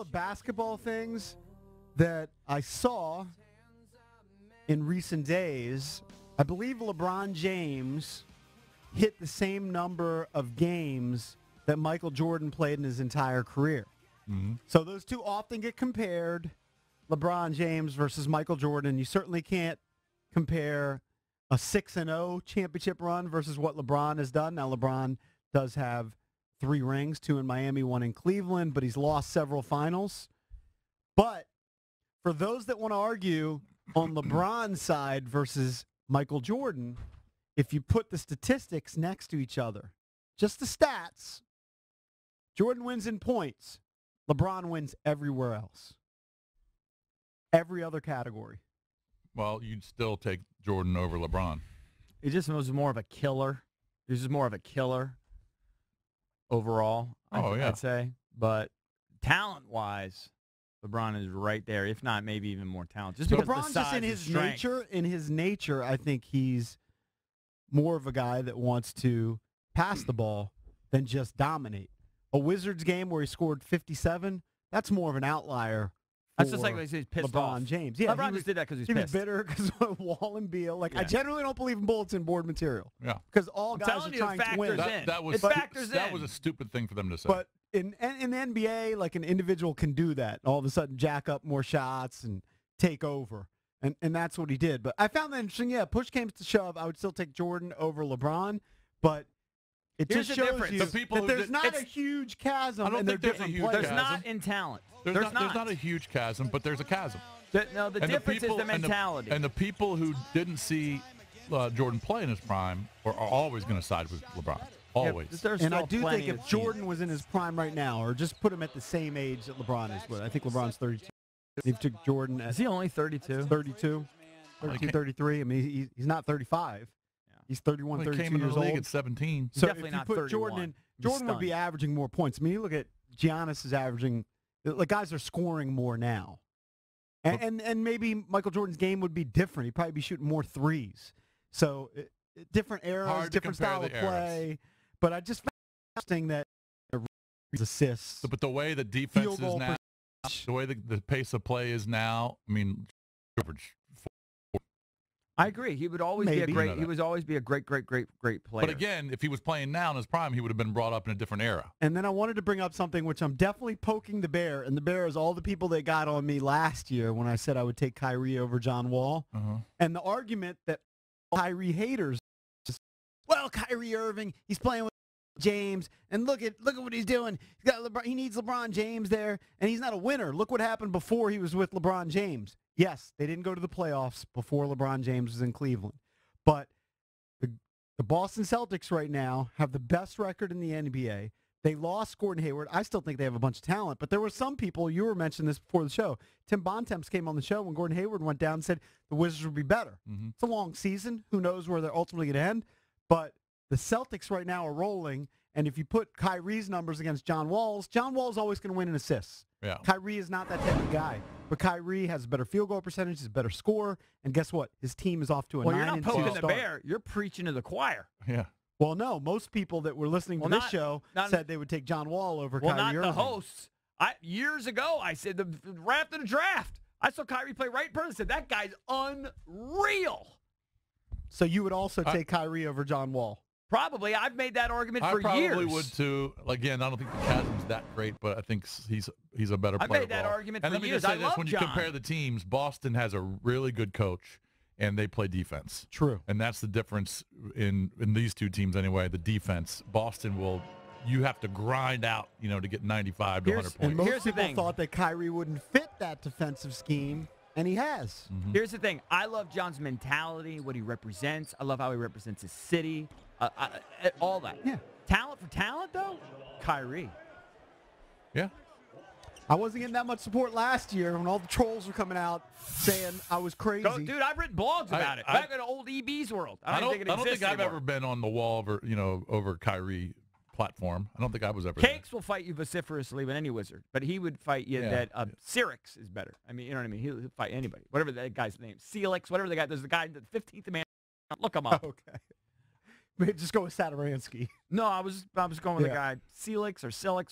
of basketball things that I saw in recent days. I believe LeBron James hit the same number of games that Michael Jordan played in his entire career. Mm-hmm. So those two often get compared, LeBron James versus Michael Jordan. You certainly can't compare a 6-0 championship run versus what LeBron has done. Now, LeBron does have 3 rings, 2 in Miami, 1 in Cleveland, but he's lost several finals. But for those that want to argue on LeBron's side versus Michael Jordan, if you put the statistics next to each other, just the stats, Jordan wins in points. LeBron wins everywhere else. Every other category. Well, you'd still take Jordan over LeBron. He just was more of a killer. He was just more of a killer overall, I'd say. But talent-wise, LeBron is right there, if not maybe even more talented. Just because LeBron's the size just in his nature. In his nature, I think he's more of a guy that wants to pass the ball than just dominate. A Wizards game where he scored 57, that's more of an outlier. That's just like he's pissed LeBron off. James. Yeah, LeBron just did that because he's pissed. pissed. He was bitter because of Wall and Beal. Like, I generally don't believe in bulletin board material. Yeah. Because all guys are trying to win. That was a stupid thing for them to say. But in the NBA, like, an individual can do that. All of a sudden jack up more shots and take over. And that's what he did. But I found that interesting. Yeah, push came to shove, I would still take Jordan over LeBron. But it Here's just the shows difference. you that there's not a huge chasm. I don't think there's a huge There's chasm. not in talent. There's not a huge chasm, but there's a chasm. The difference is the mentality. And the people who didn't see Jordan play in his prime are always going to side with LeBron. Always. Yeah, and I do think if Jordan was in his prime right now, or just put him at the same age that LeBron is with, I think LeBron's 32. If you took Jordan is he only 32? 32, 33. I mean, he's not 35. He's 31, he 32 came into years the league old. at 17. So definitely if you not put 31. Jordan in, Jordan would be averaging more points. I mean, you look at Giannis is averaging, like, guys are scoring more now. And maybe Michael Jordan's game would be different. He'd probably be shooting more threes. So different eras, different style of play. But I just found it interesting that assists. But the way the defense is now, the way the pace of play is now, I mean, I agree. He would always be a great. He would always be a great player. But again, if he was playing now in his prime, he would have been brought up in a different era. And then I wanted to bring up something which I'm definitely poking the bear, and the bear is all the people that got on me last year when I said I would take Kyrie over John Wall. And the argument that Kyrie haters, well, Kyrie Irving, he's playing with James, and look at what he's doing. He's got LeBron, he needs LeBron James there, and he's not a winner. Look what happened before he was with LeBron James. Yes, they didn't go to the playoffs before LeBron James was in Cleveland. But the Boston Celtics right now have the best record in the NBA. They lost Gordon Hayward. I still think they have a bunch of talent. But there were some people, you were mentioning this before the show. Tim Bontemps came on the show when Gordon Hayward went down and said the Wizards would be better. It's a long season. Who knows where they're ultimately going to end. But the Celtics right now are rolling. And if you put Kyrie's numbers against John Wall's always going to win in assists. Yeah. Kyrie is not that type of guy. But Kyrie has a better field goal percentage, he's a better scorer, and guess what? His team is off to a 9-2 start. Well, you're not poking the bear. You're preaching to the choir. Yeah. Well, no. Most people that were listening to this show said they would take John Wall over Kyrie Irving. Well, not the hosts. Years ago, I said right after the draft, I saw Kyrie play right in person. I said, that guy's unreal. So you would also take Kyrie over John Wall? Probably. I've made that argument for years. I probably would too. Again, I don't think the chasm's that great, but I think he's a better player. I've made that argument for years. And let me just say this: when you compare the teams, Boston has a really good coach, and they play defense. True. And that's the difference in these two teams anyway. The defense, Boston you have to grind out, to get 95 to 100 points. And most people thought that Kyrie wouldn't fit that defensive scheme. And he has. Here's the thing. I love John's mentality, what he represents. I love how he represents his city. All that. Yeah. Talent for talent, though? Kyrie. Yeah. I wasn't getting that much support last year when all the trolls were coming out saying I was crazy. Dude, I've written blogs about it. Back in the old EB's world. I don't think I've ever been on the wall over Kyrie platform. I don't think I was ever Cakes will fight you vociferously with any wizard, but he would fight you that Sirix is better. I mean, you know what I mean? He'll fight anybody. Whatever that guy's name. Celix, whatever the guy. There's the guy, the 15th man. Look him up. Okay. Maybe just go with Sadaransky. No, I was going with the guy Celix or Silix.